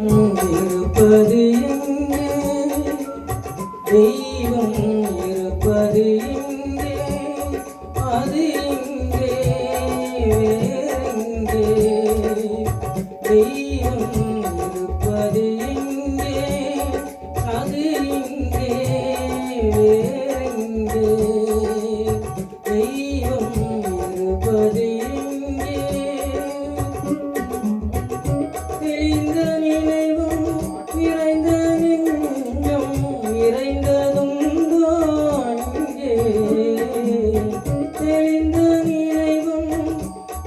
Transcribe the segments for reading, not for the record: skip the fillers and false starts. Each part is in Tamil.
இருப்பது எங்கே? தெய்வம் இருப்பது எங்கே? அது எங்கே? வேறெங்கே? தெய்வம் இருப்பது எங்கே? அது எங்கே? வேறெங்கே? தெய்வம் இருப்பது எங்கே? தெளிந்த நினைவும் நிறைந்த நெஞ்சம் நிறைந்ததுண்டோ அங்கே? தெளிந்த நினைவும்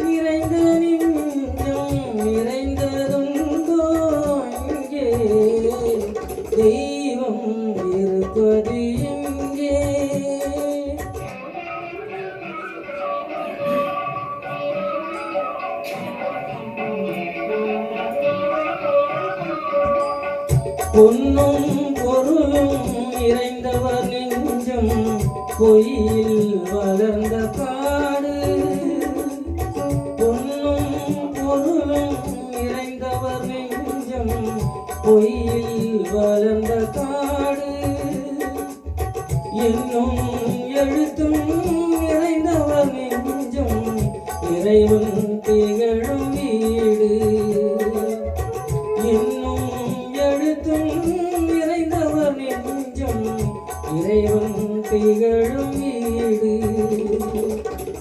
நிறைந்த நெஞ்சம் நிறைந்ததுண்டோ அங்கே? தெய்வம் இருப்பது எங்கே? பொன்னும் பொருளும் நிறைந்தவர் நெஞ்சம் பொய்யில் வளர்ந்த காடு. பொன்னும் பொருளும் நிறைந்தவர் நெஞ்சம் பொய்யில் வளர்ந்த காடு. என்னும் எழுத்தும் நிறைந்தவர் நெஞ்சம் இறைவன் திகழும் வீடு. என்னும் எழுத்தும் நிறைந்தவர் நெஞ்சம் இறைவன் திகழும் வீடு.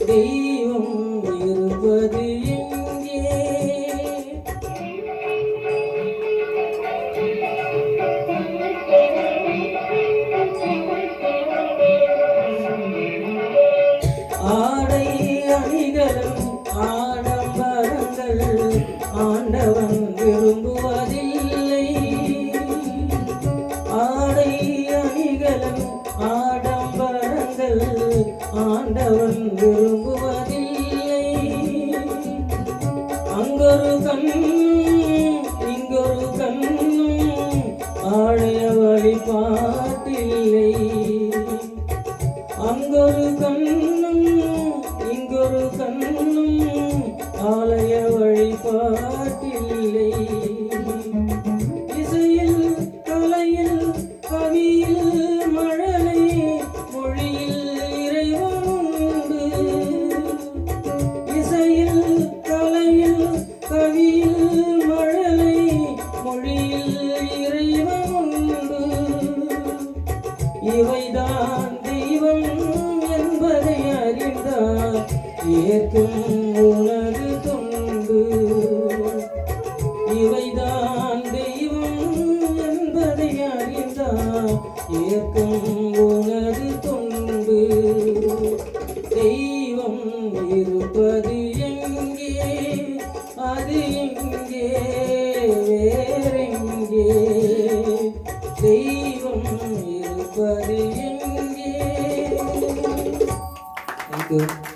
தெய்வம் இருப்பது எங்கே? ஆடை அணிகளும் ஆடம்பரங்கள் ஆண்டவன் விரும்புவதில்லை. ஆடை அணிகளும் ஆடம்பரங்கள் ஆண்டவன் விரும்புவதில்லை. அங்கொரு கண்ணும் இங்கொரு கண்ணும் ஆலய வழிபாட்டில்லை. அங்கொரு கண்ணும் இங்கொரு கண்ணும் ஆலய வழிபாட்டில்லை. இசையில் கலையில் கவியில் மழலை மொழியில் இறைவன் உண்டு. இசையில் கலையில் கவியில் மழலை மொழியில் இறைவன் உண்டு. இவைதான் தெய்வம் என்பதை அறிந்தார் ஏற்கும் உனது தொண்டு. இவைதான் தெய்வம் என்பதை அறிந்தார் ஏற்கும் உனது தொண்டு. தெய்வம் இருப்பது எங்கே? அது எங்கே? வேறெங்கே? தெய்வம் இருப்பது எங்கே? Thank you.